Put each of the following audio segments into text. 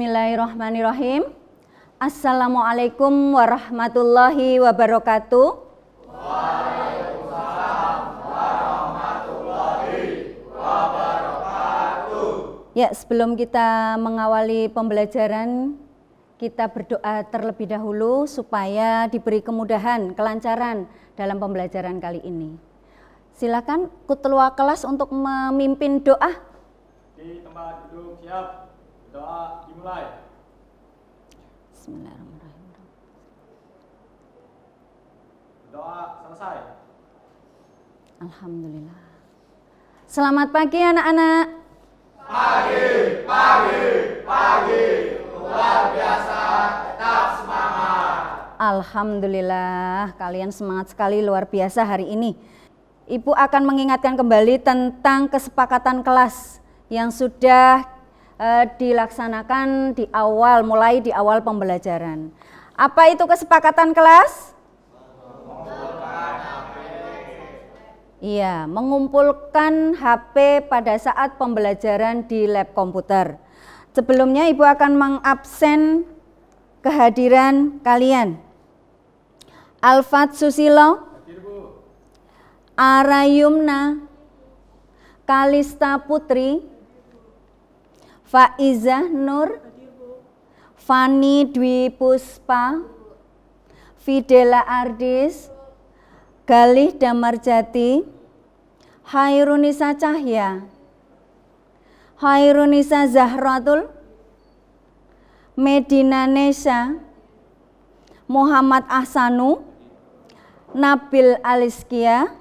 Bismillahirrahmanirrahim. Assalamualaikum warahmatullahi wabarakatuh. Waalaikumsalam warahmatullahi wabarakatuh. Ya, sebelum kita mengawali pembelajaran, kita berdoa terlebih dahulu supaya diberi kemudahan, kelancaran dalam pembelajaran kali ini. Silakan ketua kelas untuk memimpin doa. Di tempat duduk siap, doa dimulai. Bismillahirrahmanirrahim. Doa selesai. Alhamdulillah. Selamat pagi anak-anak. Pagi, luar biasa, tetap semangat. Alhamdulillah, kalian semangat sekali, luar biasa hari ini. Ibu akan mengingatkan kembali tentang kesepakatan kelas yang sudah dilaksanakan mulai di awal pembelajaran. Apa itu kesepakatan kelas? Iya, mengumpulkan HP pada saat pembelajaran di lab komputer. Sebelumnya Ibu akan mengabsen kehadiran kalian. Alfat Susilo, Arayumna, Kalista Putri, Faizah Nur, Fani Dwi Puspa, Fidela Ardis, Galih Damarjati, Hairunisa Cahya, Hairunisa Zahratul, Medina Nesha, Muhammad Ahsanu, Nabil Aliskia,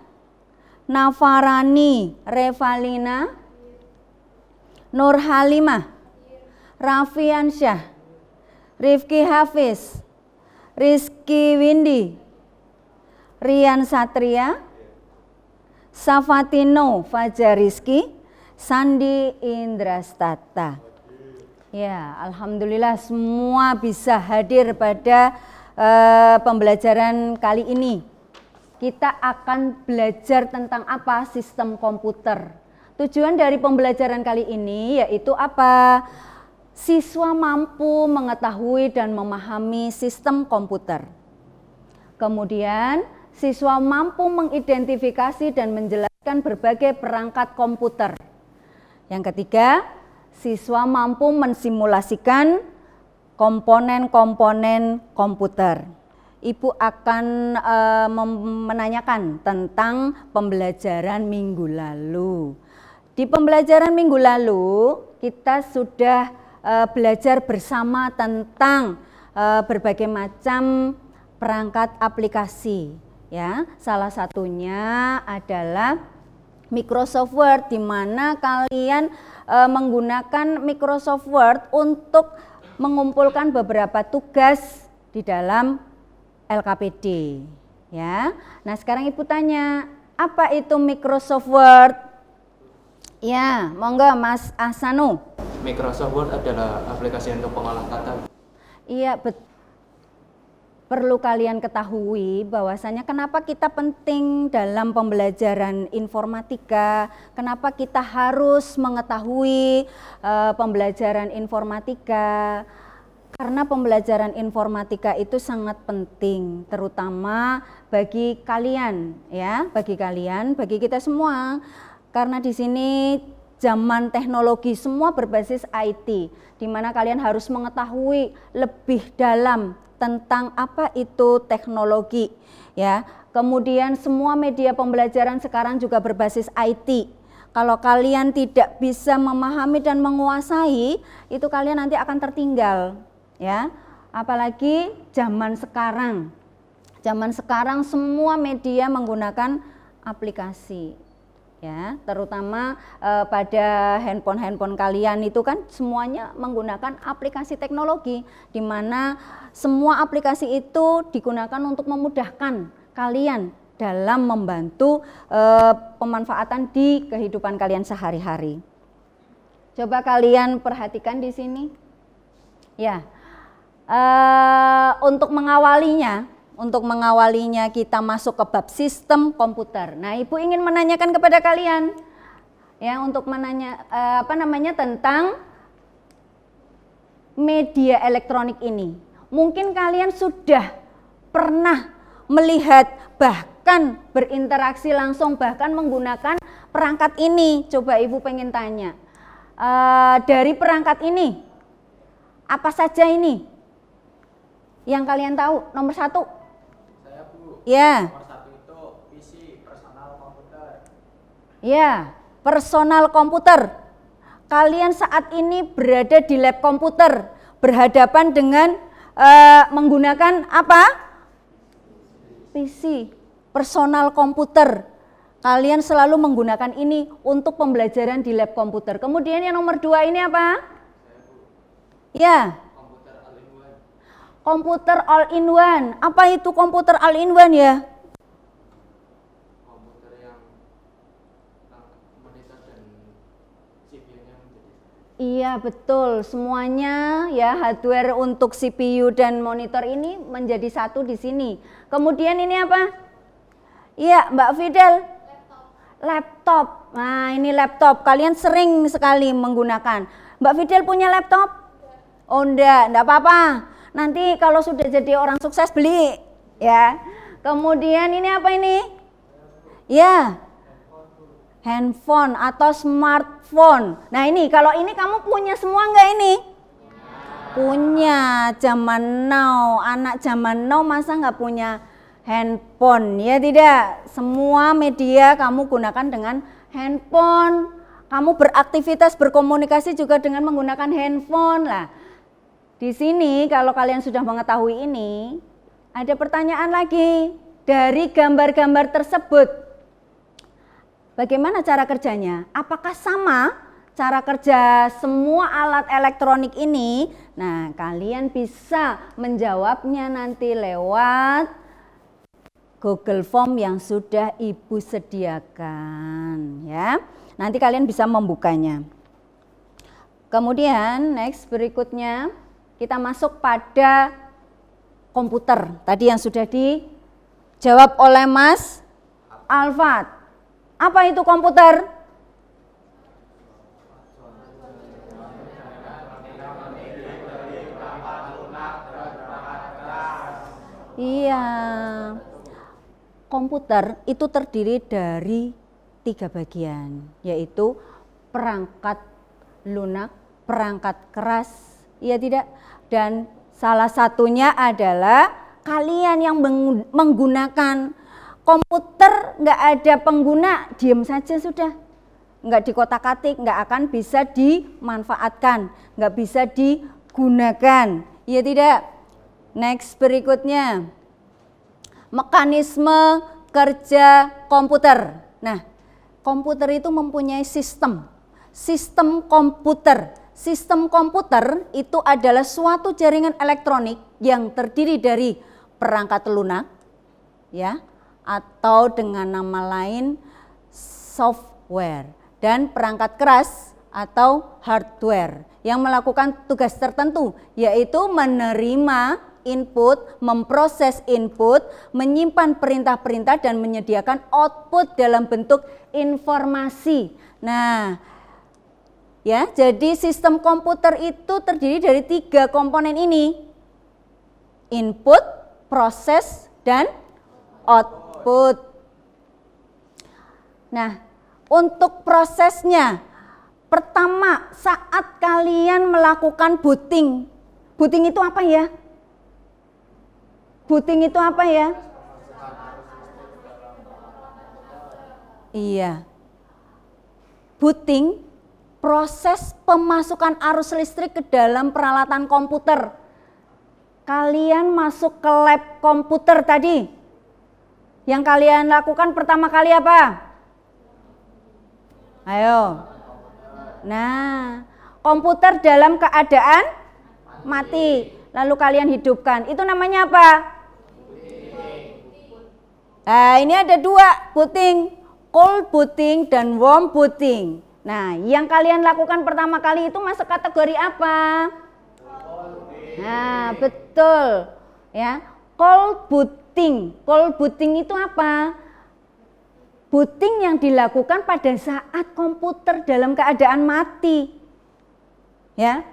Nafarani Revalina, Nur Halimah, Rafiansyah, Rifki Hafiz, Rizky Windi, Rian Satria, Safatino Fajariski, Sandi Indrastata. Ya, alhamdulillah semua bisa hadir pada pembelajaran kali ini. Kita akan belajar tentang apa? Sistem komputer. Tujuan dari pembelajaran kali ini yaitu apa? Siswa mampu mengetahui dan memahami sistem komputer. Kemudian, siswa mampu mengidentifikasi dan menjelaskan berbagai perangkat komputer. Yang ketiga, siswa mampu mensimulasikan komponen-komponen komputer. Ibu akan menanyakan tentang pembelajaran minggu lalu. Di pembelajaran minggu lalu, kita sudah belajar bersama tentang berbagai macam perangkat aplikasi. Ya, salah satunya adalah Microsoft Word, di mana kalian menggunakan Microsoft Word untuk mengumpulkan beberapa tugas di dalam LKPD. Ya, nah sekarang Ibu tanya, apa itu Microsoft Word? Ya, monggo Mas Ahsanu. Microsoft Word adalah aplikasi untuk pengolah kata. Iya, perlu kalian ketahui bahwasanya kenapa kita penting dalam pembelajaran informatika, kenapa kita harus mengetahui pembelajaran informatika. Karena pembelajaran informatika itu sangat penting, terutama bagi kalian, ya, bagi kita semua. Karena di sini zaman teknologi semua berbasis IT, di mana kalian harus mengetahui lebih dalam tentang apa itu teknologi, ya. Kemudian semua media pembelajaran sekarang juga berbasis IT. Kalau kalian tidak bisa memahami dan menguasai, itu kalian nanti akan tertinggal, ya. Apalagi zaman sekarang. Zaman sekarang semua media menggunakan aplikasi. Ya, terutama pada handphone kalian itu kan semuanya menggunakan aplikasi teknologi, di mana semua aplikasi itu digunakan untuk memudahkan kalian dalam membantu pemanfaatan di kehidupan kalian sehari-hari. Coba kalian perhatikan di sini. Ya, untuk mengawalinya kita masuk ke bab sistem komputer. Nah, Ibu ingin menanyakan kepada kalian ya, untuk tentang media elektronik ini. Mungkin kalian sudah pernah melihat, bahkan berinteraksi langsung, bahkan menggunakan perangkat ini. Coba Ibu pengen tanya, dari perangkat ini, apa saja ini yang kalian tahu? Nomor 1. Saya Bu. Ya. Nomor 1 itu PC, personal komputer. Ya, personal komputer. Kalian saat ini berada di lab komputer, berhadapan dengan menggunakan apa? PC, personal komputer. Kalian selalu menggunakan ini untuk pembelajaran di lab komputer. Kemudian yang nomor 2 ini apa? Ya. Komputer all-in-one. Apa itu komputer all-in-one ya? Komputer yang monitor dan CPU-nya menjadi Iya betul, semuanya ya hardware untuk CPU dan monitor ini menjadi satu di sini. Kemudian ini apa? Iya Mbak Fidel. Laptop. Nah ini laptop, kalian sering sekali menggunakan. Mbak Fidel punya laptop? Oh enggak apa-apa. Nanti kalau sudah jadi orang sukses beli ya. Kemudian ini apa ini? Ya. Handphone atau smartphone. Nah ini kalau ini kamu punya semua enggak ini? Punya. Zaman now, anak zaman now masa enggak punya handphone? Ya tidak. Semua media kamu gunakan dengan handphone. Kamu beraktivitas, berkomunikasi juga dengan menggunakan handphone lah. Di sini kalau kalian sudah mengetahui ini, ada pertanyaan lagi. Dari gambar-gambar tersebut, bagaimana cara kerjanya? Apakah sama cara kerja semua alat elektronik ini? Nah, kalian bisa menjawabnya nanti lewat Google Form yang sudah Ibu sediakan ya. Nanti kalian bisa membukanya. Kemudian next berikutnya kita masuk pada komputer. Tadi yang sudah dijawab oleh Mas Alfat. Apa itu komputer? Iya. Komputer itu terdiri dari 3 bagian, yaitu perangkat lunak, perangkat keras, iya tidak? Dan salah satunya adalah kalian yang menggunakan komputer, nggak ada pengguna, diam saja sudah. Nggak dikotak-katik, nggak akan bisa dimanfaatkan, nggak bisa digunakan, iya tidak? Next berikutnya, mekanisme kerja komputer. Nah, komputer itu mempunyai sistem komputer. Sistem komputer itu adalah suatu jaringan elektronik yang terdiri dari perangkat lunak, ya, atau dengan nama lain software, dan perangkat keras atau hardware yang melakukan tugas tertentu, yaitu menerima input, memproses input, menyimpan perintah-perintah, dan menyediakan output dalam bentuk informasi. Nah, ya, jadi sistem komputer itu terdiri dari 3 komponen ini: input, proses, dan output. Nah, untuk prosesnya, pertama saat kalian melakukan booting. Booting itu apa ya? Booting itu apa ya? Iya. Booting proses pemasukan arus listrik ke dalam peralatan komputer. Kalian masuk ke lab komputer tadi. Yang kalian lakukan pertama kali apa? Ayo. Nah, komputer dalam keadaan mati. Lalu kalian hidupkan. Itu namanya apa? Nah, ini ada 2 booting. Cold booting dan warm booting. Nah, yang kalian lakukan pertama kali itu masuk kategori apa? Nah, betul. Ya, cold booting. Cold booting itu apa? Booting yang dilakukan pada saat komputer dalam keadaan mati. Ya.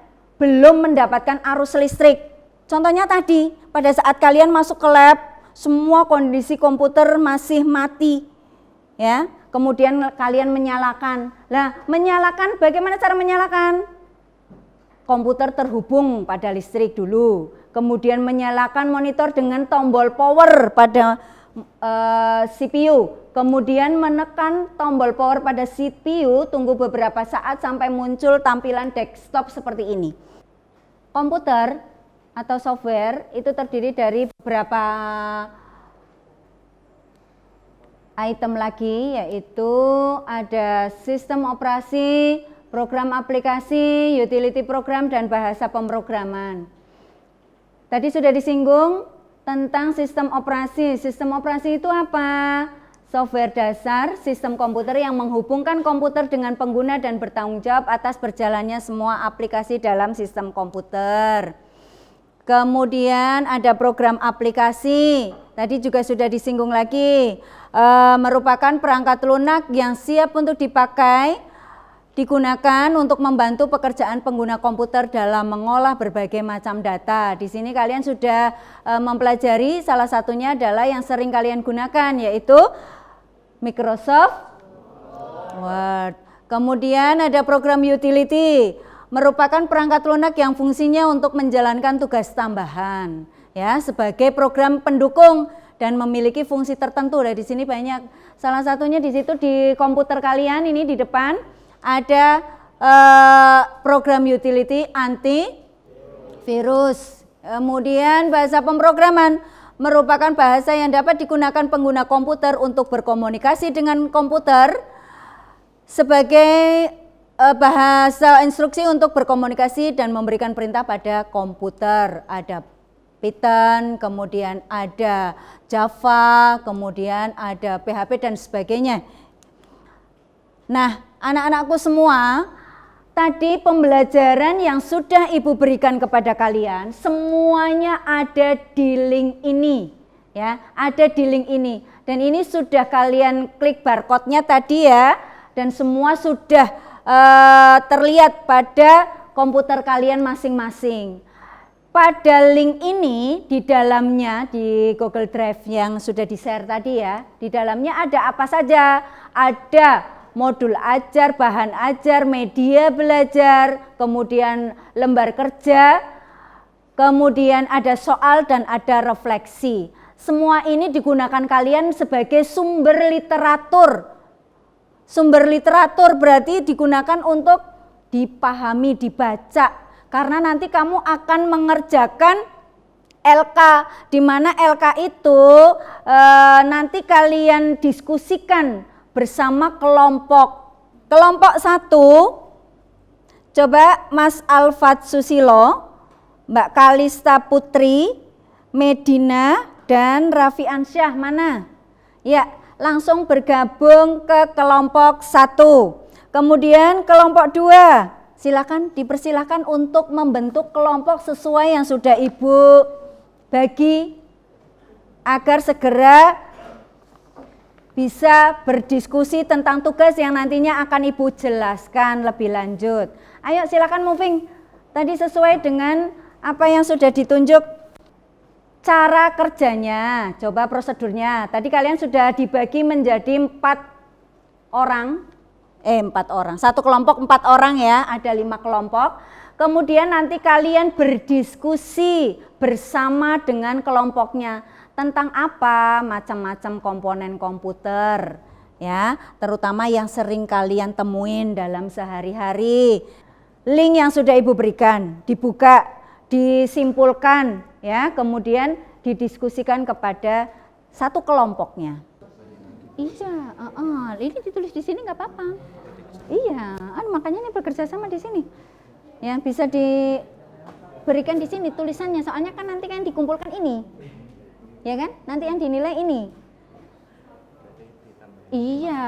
belum mendapatkan arus listrik. Contohnya tadi, pada saat kalian masuk ke lab, semua kondisi komputer masih mati. Ya, kemudian kalian menyalakan. Nah, menyalakan, bagaimana cara menyalakan? Komputer terhubung pada listrik dulu. Kemudian menyalakan monitor dengan tombol power pada CPU. Kemudian menekan tombol power pada CPU, tunggu beberapa saat sampai muncul tampilan desktop seperti ini. Komputer atau software itu terdiri dari beberapa item lagi, yaitu ada sistem operasi, program aplikasi, utility program, dan bahasa pemrograman. Tadi sudah disinggung tentang sistem operasi. Sistem operasi itu apa? Software dasar sistem komputer yang menghubungkan komputer dengan pengguna dan bertanggung jawab atas berjalannya semua aplikasi dalam sistem komputer. Kemudian ada program aplikasi. Tadi juga sudah disinggung lagi. Merupakan perangkat lunak yang siap untuk dipakai, digunakan untuk membantu pekerjaan pengguna komputer dalam mengolah berbagai macam data. Di sini kalian sudah mempelajari, salah satunya adalah yang sering kalian gunakan, yaitu Microsoft Word. Kemudian ada program utility, merupakan perangkat lunak yang fungsinya untuk menjalankan tugas tambahan, ya, sebagai program pendukung dan memiliki fungsi tertentu. Dari sini banyak, salah satunya di situ di komputer kalian ini di depan ada program utility antivirus. Kemudian bahasa pemrograman merupakan bahasa yang dapat digunakan pengguna komputer untuk berkomunikasi dengan komputer sebagai bahasa instruksi untuk berkomunikasi dan memberikan perintah pada komputer. Ada Python, kemudian ada Java, kemudian ada PHP dan sebagainya. Nah, anak-anakku semua, tadi pembelajaran yang sudah Ibu berikan kepada kalian semuanya ada di link ini, ya, ada di link ini. Dan ini sudah kalian klik barcode-nya tadi ya, dan semua sudah terlihat pada komputer kalian masing-masing. Pada link ini di dalamnya di Google Drive yang sudah di-share tadi ya, di dalamnya ada apa saja? Ada modul ajar, bahan ajar, media belajar, kemudian lembar kerja, kemudian ada soal dan ada refleksi. Semua ini digunakan kalian sebagai sumber literatur. Sumber literatur berarti digunakan untuk dipahami, dibaca. Karena nanti kamu akan mengerjakan LK, di mana LK itu nanti kalian diskusikan bersama kelompok. Kelompok 1, coba Mas Alfat Susilo, Mbak Kalista Putri, Medina, dan Raffi Ansyah, mana? Ya, langsung bergabung ke kelompok 1. Kemudian kelompok 2, silakan dipersilakan untuk membentuk kelompok sesuai yang sudah Ibu bagi agar segera bisa berdiskusi tentang tugas yang nantinya akan Ibu jelaskan lebih lanjut. Ayo silakan moving. Tadi sesuai dengan apa yang sudah ditunjuk cara kerjanya, coba prosedurnya. Tadi kalian sudah dibagi menjadi 4 orang. 4 orang. Satu kelompok 4 orang ya, ada 5 kelompok. Kemudian nanti kalian berdiskusi bersama dengan kelompoknya. Tentang apa? Macam-macam komponen komputer ya, terutama yang sering kalian temuin dalam sehari-hari. Link yang sudah Ibu berikan dibuka, disimpulkan ya, kemudian didiskusikan kepada satu kelompoknya. Iya, ini ditulis di sini nggak apa-apa. Iya, makanya ini bekerja sama di sini. Ya, bisa diberikan di sini tulisannya, soalnya kan nanti kan dikumpulkan ini. Ya kan? Nanti yang dinilai ini. Iya,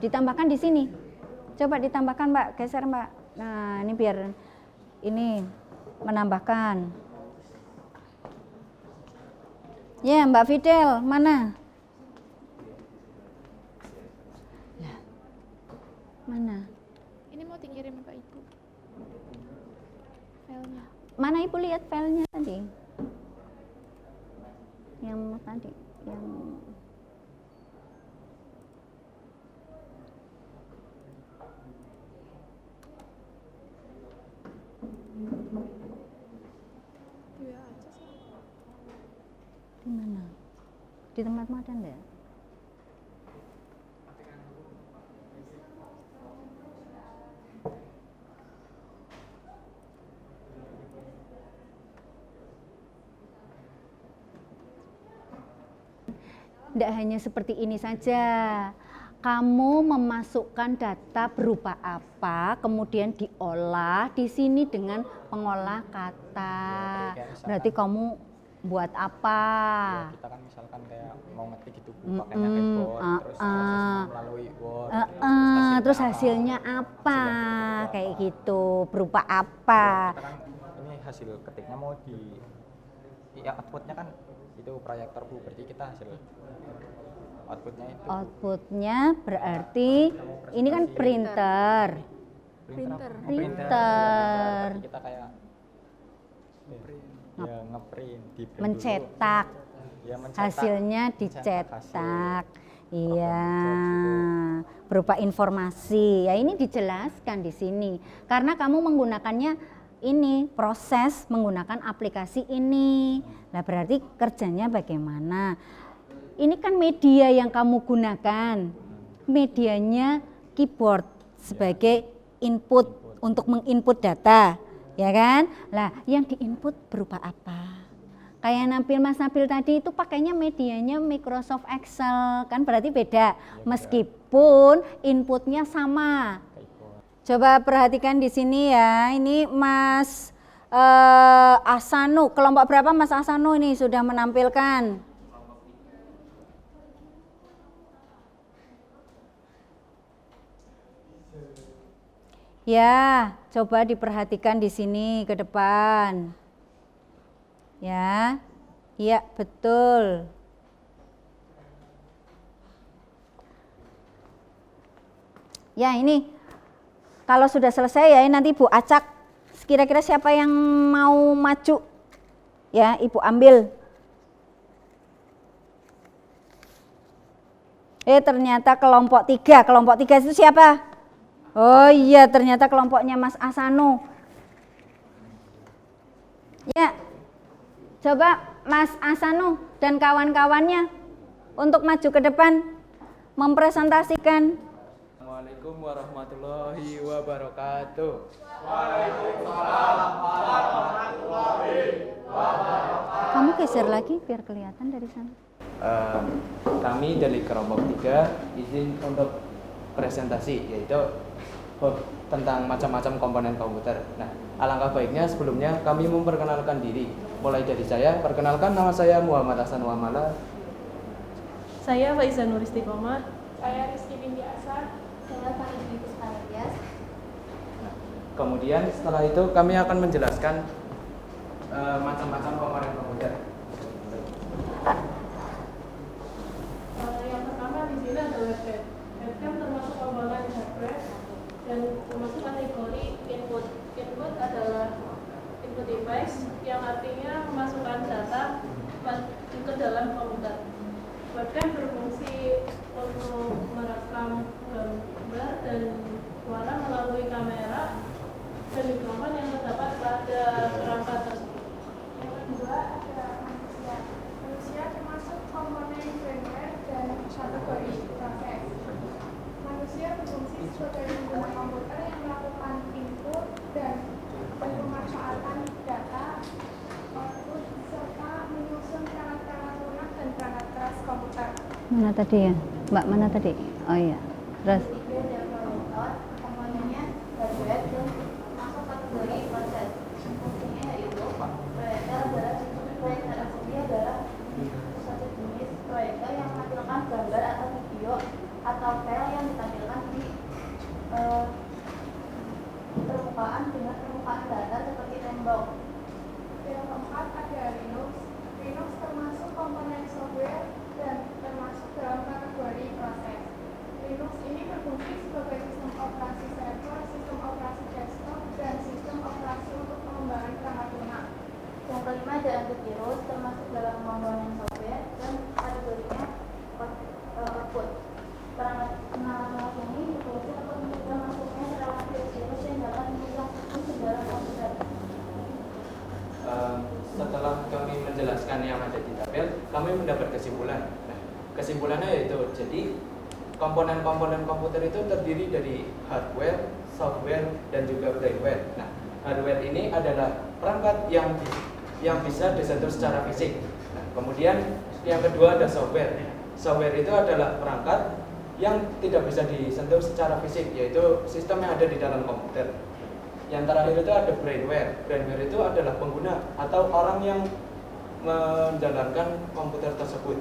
ditambahkan di sini. Coba ditambahkan, Mbak, geser, Mbak. Nah, ini biar ini menambahkan. Ya, Mbak Fidel, mana? Mana? Ini mau dikirim ke Ibu filenya. Mana Ibu lihat filenya tadi? Yang tadi, yang di mana? Di tempatmu ada enggak? Tidak hanya seperti ini saja, kamu memasukkan data berupa apa, kemudian diolah di sini dengan pengolah kata. Berarti kamu buat apa? Kita kan misalkan kayak mau ngetik gitu pakainya keyboard, terus proses melalui Word, terus hasilnya apa? Kayak gitu, berupa apa? kita kan ini hasil ketiknya mau di ya outputnya kan itu proyektor Bu, berarti kita hasil outputnya itu Outputnya berarti ini kan printer. printer. Printer. Berarti kita kayak ya ngeprint, di print Mencetak. dulu. Ya, mencetak. Hasilnya Mencetak dicetak. hasil. Iya. Gitu. Berupa informasi. Ya ini dijelaskan di sini. Karena kamu menggunakannya ini proses menggunakan aplikasi ini. Nah, berarti kerjanya bagaimana? Ini kan media yang kamu gunakan. Medianya keyboard sebagai input untuk menginput data, ya kan? Lah, yang diinput berupa apa? Kayak Mas Nabil tadi itu pakainya medianya Microsoft Excel, kan berarti beda. Meskipun inputnya sama. Coba perhatikan di sini ya. Ini Mas Asanu, kelompok berapa Mas Asanu ini sudah menampilkan? Ya, coba diperhatikan di sini ke depan. Ya, iya betul. Ya ini, kalau sudah selesai ya nanti Ibu acak. Kira-kira siapa yang mau maju? Ya, Ibu ambil. Ternyata kelompok 3. Kelompok 3 itu siapa? Oh iya, ternyata kelompoknya Mas Asanu. Ya, coba Mas Asanu dan kawan-kawannya untuk maju ke depan mempresentasikan. Assalamualaikum warahmatullahi wabarakatuh. Kamu geser lagi biar kelihatan dari sana. Kami dari kelompok 3 izin untuk presentasi, yaitu tentang macam-macam komponen komputer. Nah, alangkah baiknya sebelumnya kami memperkenalkan diri. Mulai dari saya, perkenalkan nama saya Muhammad Hasan Wamala. Saya Faiza Nur Istiqomah. Saya Rizky binti Asar. Saya Farid binti Sparias. Kemudian setelah itu kami akan menjelaskan macam-macam komponen komputer. Yang pertama di sini ada webcam. Webcam termasuk komponen hardware dan termasuk kategori input. Input adalah input device yang artinya memasukkan data ke dalam komputer. Webcam berfungsi untuk merekam gambar dan suara melalui kamera dan mikrofon yang terdapat pada perangkat tersebut. Yang kedua ada manusia. Manusia termasuk komponen firmware dan kategori proses. Manusia berfungsi sebagai pengguna komputer yang melakukan input dan pemanfaatan data, output, serta menyusun perangkat lunak dan perangkat keras komputer. Mana tadi ya? Mbak mana tadi? Oh iya. Terus Tiga developer, komponennya hardware dan masuk kategori proses. Fungsinya yaitu proyektor adalah suatu jenis proyektor yang menampilkan gambar atau video atau file yang ditampilkan di permukaan dengan permukaan datar seperti tembok. Yang keempat ada Linux. Linux termasuk komponen software dan termasuk dalam kategori proses. Linux ini berfungsi setelah kami menjelaskan yang ada di tabel, kami mendapat kesimpulan. Nah, kesimpulannya yaitu, jadi komponen-komponen komputer itu terdiri dari hardware, software, dan juga firmware. Nah, hardware ini adalah perangkat yang bisa disentuh secara fisik. Nah, kemudian yang kedua ada software. Software itu adalah perangkat yang tidak bisa disentuh secara fisik, yaitu sistem yang ada di dalam komputer. Yang terakhir itu ada brainware. Brainware itu adalah pengguna atau orang yang menjalankan komputer tersebut.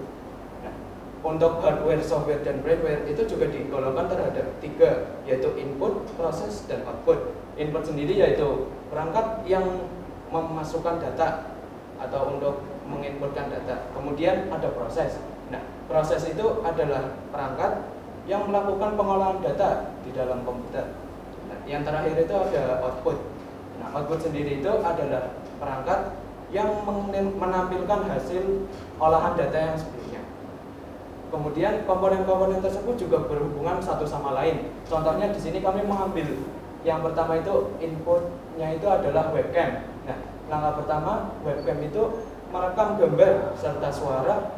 Nah, untuk hardware, software, dan brainware itu juga digolongkan terhadap 3, yaitu input, proses, dan output. Input sendiri yaitu perangkat yang memasukkan data atau untuk menginputkan data. Kemudian ada proses. Nah, proses itu adalah perangkat yang melakukan pengolahan data di dalam komputer. Nah, yang terakhir itu ada output. Nah, output sendiri itu adalah perangkat yang menampilkan hasil olahan data yang sebelumnya. Kemudian komponen-komponen tersebut juga berhubungan satu sama lain. Contohnya di sini kami mengambil yang pertama itu inputnya itu adalah webcam. Nah, langkah pertama webcam itu merekam gambar serta suara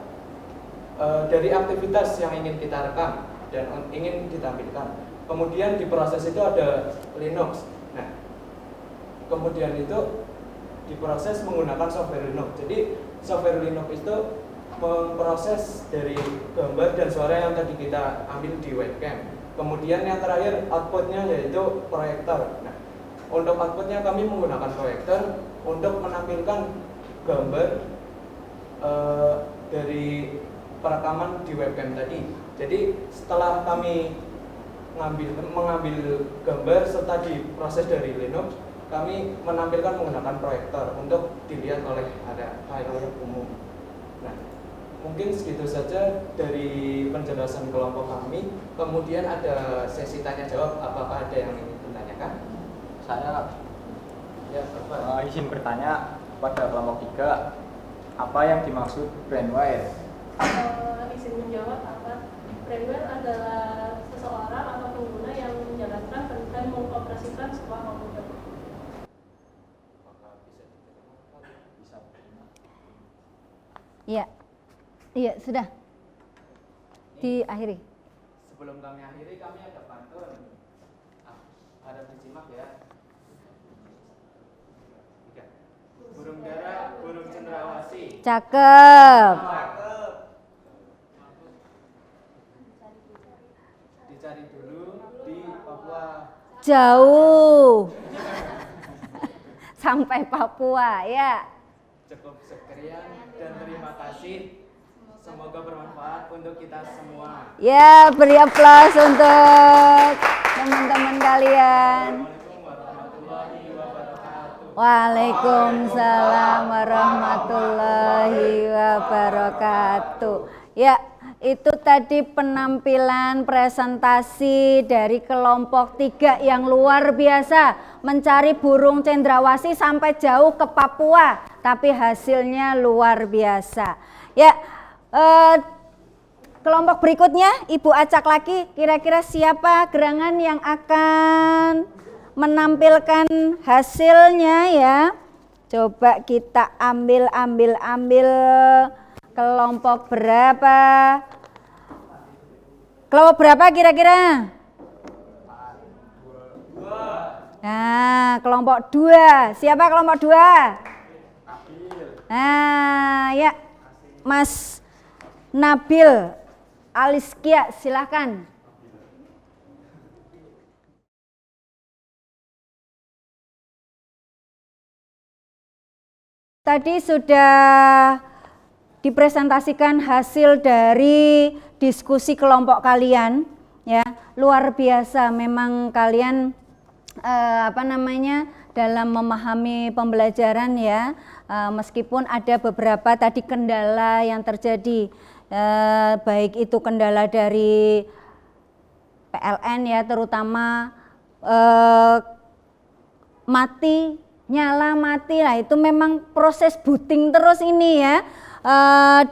dari aktivitas yang ingin kita rekam dan ingin ditampilkan. Kemudian di proses itu ada Linux. Nah, kemudian itu diproses menggunakan software Linux. Jadi software Linux itu memproses dari gambar dan suara yang tadi kita ambil di webcam. Kemudian yang terakhir outputnya yaitu proyektor. Nah, untuk outputnya kami menggunakan proyektor untuk menampilkan gambar dari perekaman di webcam tadi. Jadi setelah kami mengambil gambar serta diproses dari Linux, kami menampilkan menggunakan proyektor untuk dilihat oleh halayak umum. Nah, mungkin segitu saja dari penjelasan kelompok kami. Kemudian ada sesi tanya jawab. Apakah ada yang ingin ditanyakan? Saya Ya, izin bertanya pada kelompok 3, apa yang dimaksud brainware? Izin menjawab apa? Brainware adalah seseorang atau pengguna yang menjalankan dan mengoperasikan sebuah komputer. Iya. Iya, sudah. Diakhiri. Sebelum kami akhiri, kami ada pantun. Harap disimak ya. 3. Burung dara, burung cendrawasih. Cakep. Cakep. Dicari dulu di Papua. Jauh. Sampai Papua, ya. Cukup sekian dan terima kasih. Semoga bermanfaat untuk kita semua. Ya, beri aplaus untuk teman-teman kalian. Assalamualaikum warahmatullahi wabarakatuh. Waalaikumsalam warahmatullahi wabarakatuh. Ya, itu tadi penampilan presentasi dari kelompok 3 yang luar biasa, mencari burung cendrawasih sampai jauh ke Papua, tapi hasilnya luar biasa. Ya, kelompok berikutnya Ibu acak lagi, kira-kira siapa gerangan yang akan menampilkan hasilnya ya. Coba kita ambil kelompok berapa? Kelompok berapa kira-kira? Nah, kelompok 2. Siapa kelompok 2? Nah, ya. Mas Nabil Aliskia, silakan. Tadi sudah dipresentasikan hasil dari diskusi kelompok kalian, ya. Luar biasa memang kalian dalam memahami pembelajaran ya. Meskipun ada beberapa tadi kendala yang terjadi, baik itu kendala dari PLN ya, terutama mati, nyala mati lah, itu memang proses booting terus ini ya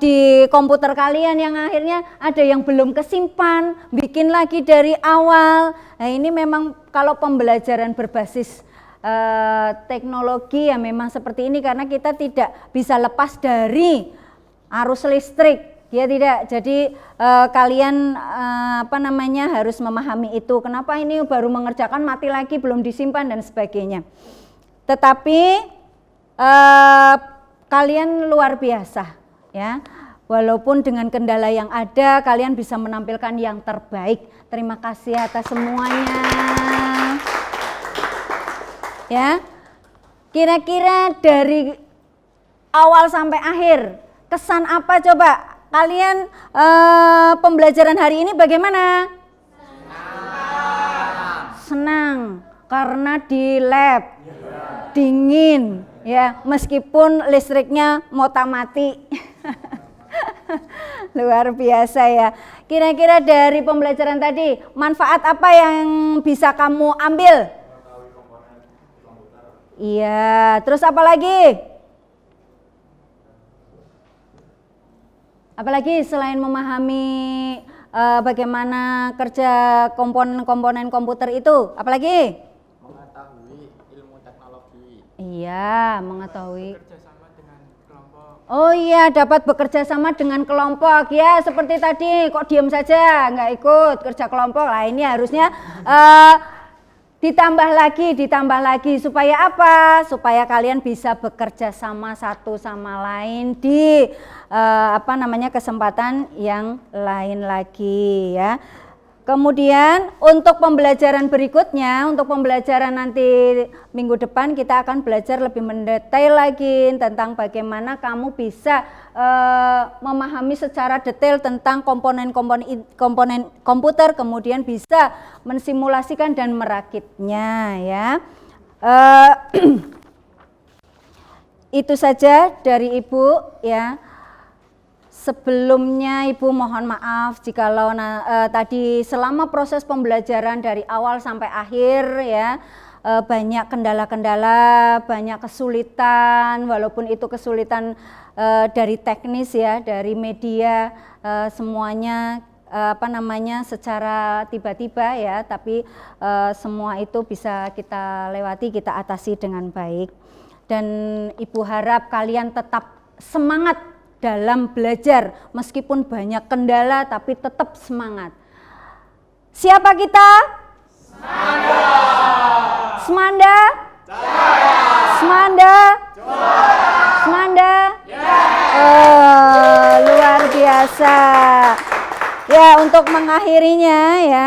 di komputer kalian, yang akhirnya ada yang belum kesimpan, bikin lagi dari awal. Nah, ini memang kalau pembelajaran berbasis teknologi ya memang seperti ini karena kita tidak bisa lepas dari arus listrik. Ya tidak, jadi kalian harus memahami itu. Kenapa ini baru mengerjakan mati lagi belum disimpan dan sebagainya. Tetapi kalian luar biasa, ya. Walaupun dengan kendala yang ada, kalian bisa menampilkan yang terbaik. Terima kasih atas semuanya. Ya, kira-kira dari awal sampai akhir kesan apa coba? Kalian pembelajaran hari ini bagaimana? Senang karena di lab dingin ya, meskipun listriknya mati. Luar biasa ya. Kira-kira dari pembelajaran tadi manfaat apa yang bisa kamu ambil? Iya, terus apa lagi? Apalagi selain memahami bagaimana kerja komponen-komponen komputer itu, apalagi? Mengetahui ilmu teknologi. Iya, mengetahui. Oh iya, dapat bekerja sama dengan kelompok ya, seperti tadi. Kok diam saja, nggak ikut kerja kelompok? Lah ini harusnya ditambah lagi supaya apa? Supaya kalian bisa bekerja sama satu sama lain di kesempatan yang lain lagi ya. Kemudian untuk pembelajaran berikutnya, untuk pembelajaran nanti minggu depan kita akan belajar lebih mendetail lagi tentang bagaimana kamu bisa memahami secara detail tentang komponen komputer, kemudian bisa mensimulasikan dan merakitnya ya. Itu saja dari Ibu ya. Sebelumnya Ibu mohon maaf jikalau tadi selama proses pembelajaran dari awal sampai akhir ya banyak kendala-kendala, banyak kesulitan, walaupun itu kesulitan dari teknis ya, dari media semuanya secara tiba-tiba ya, tapi semua itu bisa kita lewati, kita atasi dengan baik. Dan Ibu harap kalian tetap semangat dalam belajar, meskipun banyak kendala tapi tetap semangat. Siapa kita? Semanda? Semanda? Semanda? Luar biasa. Ya, untuk mengakhirinya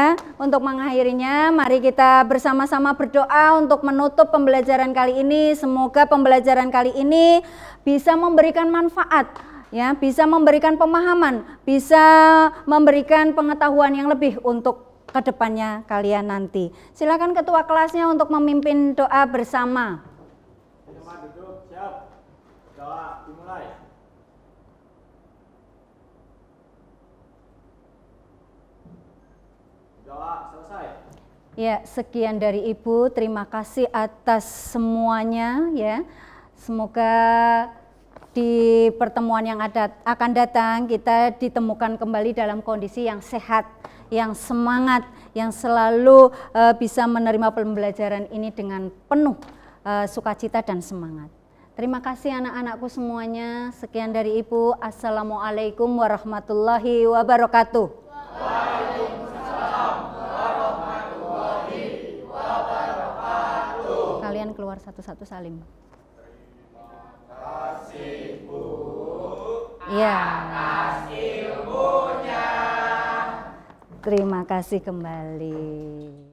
mari kita bersama-sama berdoa untuk menutup pembelajaran kali ini. Semoga pembelajaran kali ini bisa memberikan manfaat, ya, bisa memberikan pemahaman, bisa memberikan pengetahuan yang lebih untuk kedepannya kalian nanti. Silakan ketua kelasnya untuk memimpin doa bersama. Teman duduk, siap. Doa dimulai. Doa selesai. Ya, sekian dari Ibu. Terima kasih atas semuanya ya. Semoga di pertemuan yang akan datang kita ditemukan kembali dalam kondisi yang sehat, yang semangat, yang selalu bisa menerima pembelajaran ini dengan penuh sukacita dan semangat. Terima kasih anak-anakku semuanya. Sekian dari Ibu. Assalamualaikum warahmatullahi wabarakatuh. Waalaikumsalam warahmatullahi wabarakatuh. Kalian keluar satu-satu salim. Kasih Bu Ya. atas ilmunya. Terima kasih kembali.